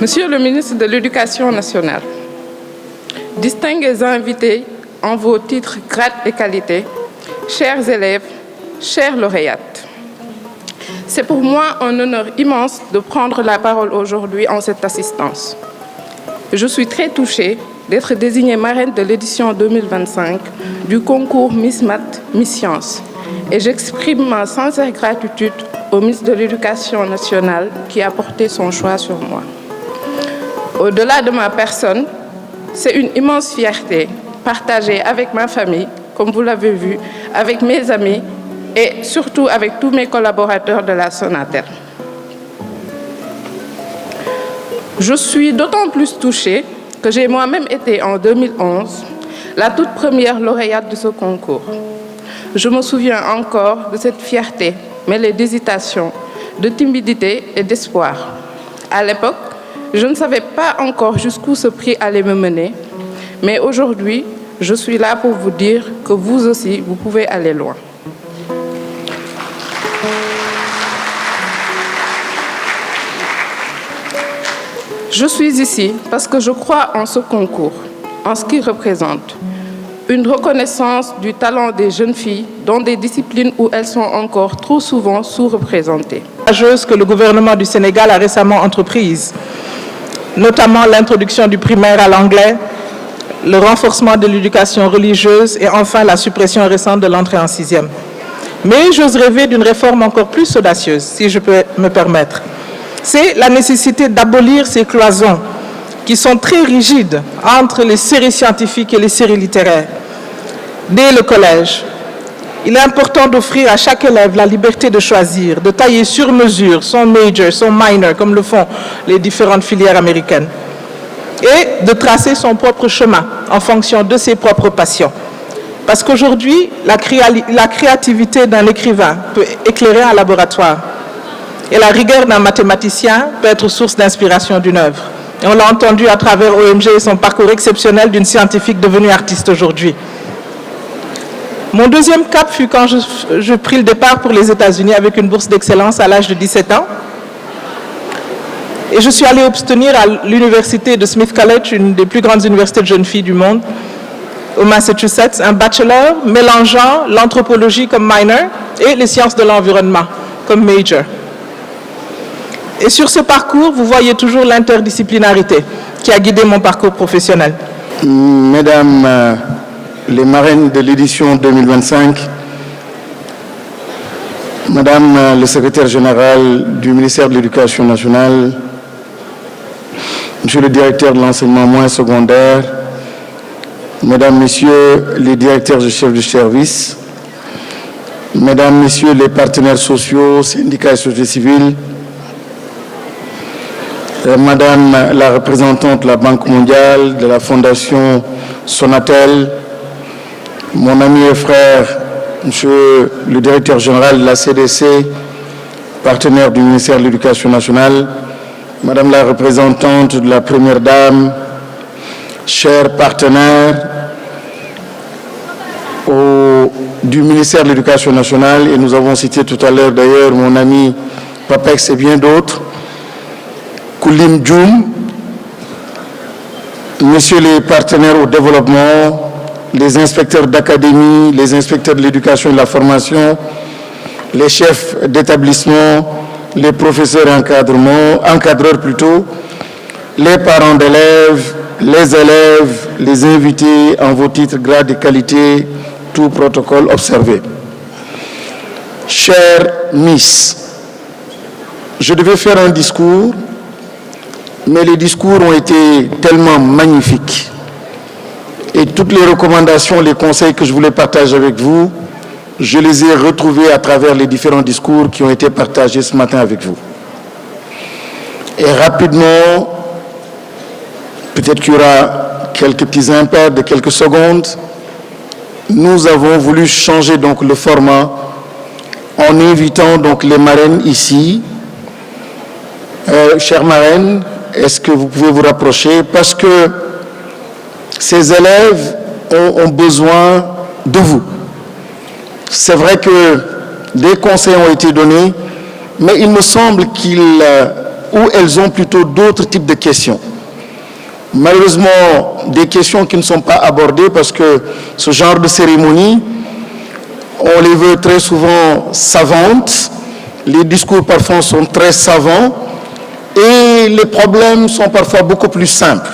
Monsieur le ministre de l'Éducation nationale, distingués invités en vos titres, grades et qualités, chers élèves, chers lauréates, c'est pour moi un honneur immense de prendre la parole aujourd'hui en cette assistance. Je suis très touchée d'être désignée marraine de l'édition 2025 du concours Miss Math, Miss Science, et j'exprime ma sincère gratitude au ministre de l'Éducation nationale qui a porté son choix sur moi. Au-delà de ma personne, c'est une immense fierté partagée avec ma famille, comme vous l'avez vu, avec mes amis et surtout avec tous mes collaborateurs de la Sonatel. Je suis d'autant plus touchée que j'ai moi-même été en 2011 la toute première lauréate de ce concours. Je me souviens encore de cette fierté, mêlée d'hésitation, de timidité et d'espoir. À l'époque, je ne savais pas encore jusqu'où ce prix allait me mener, mais aujourd'hui, je suis là pour vous dire que vous aussi, vous pouvez aller loin. Je suis ici parce que je crois en ce concours, en ce qu'il représente. Une reconnaissance du talent des jeunes filles dans des disciplines où elles sont encore trop souvent sous-représentées. Que le gouvernement du Sénégal a récemment entreprise, notamment l'introduction du primaire à l'anglais, le renforcement de l'éducation religieuse et enfin la suppression récente de l'entrée en sixième. Mais j'ose rêver d'une réforme encore plus audacieuse, si je peux me permettre. C'est la nécessité d'abolir ces cloisons qui sont très rigides entre les séries scientifiques et les séries littéraires. Dès le collège, il est important d'offrir à chaque élève la liberté de choisir, de tailler sur mesure son major, son minor, comme le font les différentes filières américaines, et de tracer son propre chemin en fonction de ses propres passions. Parce qu'aujourd'hui, la créativité d'un écrivain peut éclairer un laboratoire, et la rigueur d'un mathématicien peut être source d'inspiration d'une œuvre. Et on l'a entendu à travers OMG et son parcours exceptionnel d'une scientifique devenue artiste aujourd'hui. Mon deuxième cap fut quand je pris le départ pour les États-Unis avec une bourse d'excellence à l'âge de 17 ans. Et je suis allée obtenir à l'université de Smith College, une des plus grandes universités de jeunes filles du monde, au Massachusetts, un bachelor mélangeant l'anthropologie comme minor et les sciences de l'environnement comme major. Et sur ce parcours, vous voyez toujours l'interdisciplinarité qui a guidé mon parcours professionnel. Mesdames les marraines de l'édition 2025, Madame le secrétaire général du ministère de l'Éducation nationale, Monsieur le directeur de l'enseignement moyen secondaire, Mesdames, Messieurs les directeurs et chefs de service, Mesdames, Messieurs les partenaires sociaux, syndicats et société civile, Madame la représentante de la Banque mondiale, de la Fondation Sonatel, mon ami et frère, Monsieur le directeur général de la CDC, partenaire du ministère de l'Éducation nationale, Madame la représentante de la Première Dame, chers partenaires du ministère de l'Éducation nationale, et nous avons cité tout à l'heure d'ailleurs mon ami Papex et bien d'autres, Koulim Djoum, messieurs les partenaires au développement, les inspecteurs d'académie, les inspecteurs de l'éducation et de la formation, les chefs d'établissement, les professeurs encadreurs plutôt, les parents d'élèves, les invités en vos titres, grades et qualités, tout protocole observé. Chère Miss, je devais faire un discours, mais les discours ont été tellement magnifiques. Et toutes les recommandations, les conseils que je voulais partager avec vous, je les ai retrouvés à travers les différents discours qui ont été partagés ce matin avec vous. Et rapidement, peut-être qu'il y aura quelques petits impairs de quelques secondes, nous avons voulu changer donc le format en invitant donc les marraines ici. Chères marraines, est-ce que vous pouvez vous rapprocher? Parce que ces élèves ont besoin de vous. C'est vrai que des conseils ont été donnés, mais il me semble qu'il où elles ont plutôt d'autres types de questions. Malheureusement, des questions qui ne sont pas abordées parce que ce genre de cérémonie, on les veut très souvent savantes, les discours parfois sont très savants et les problèmes sont parfois beaucoup plus simples.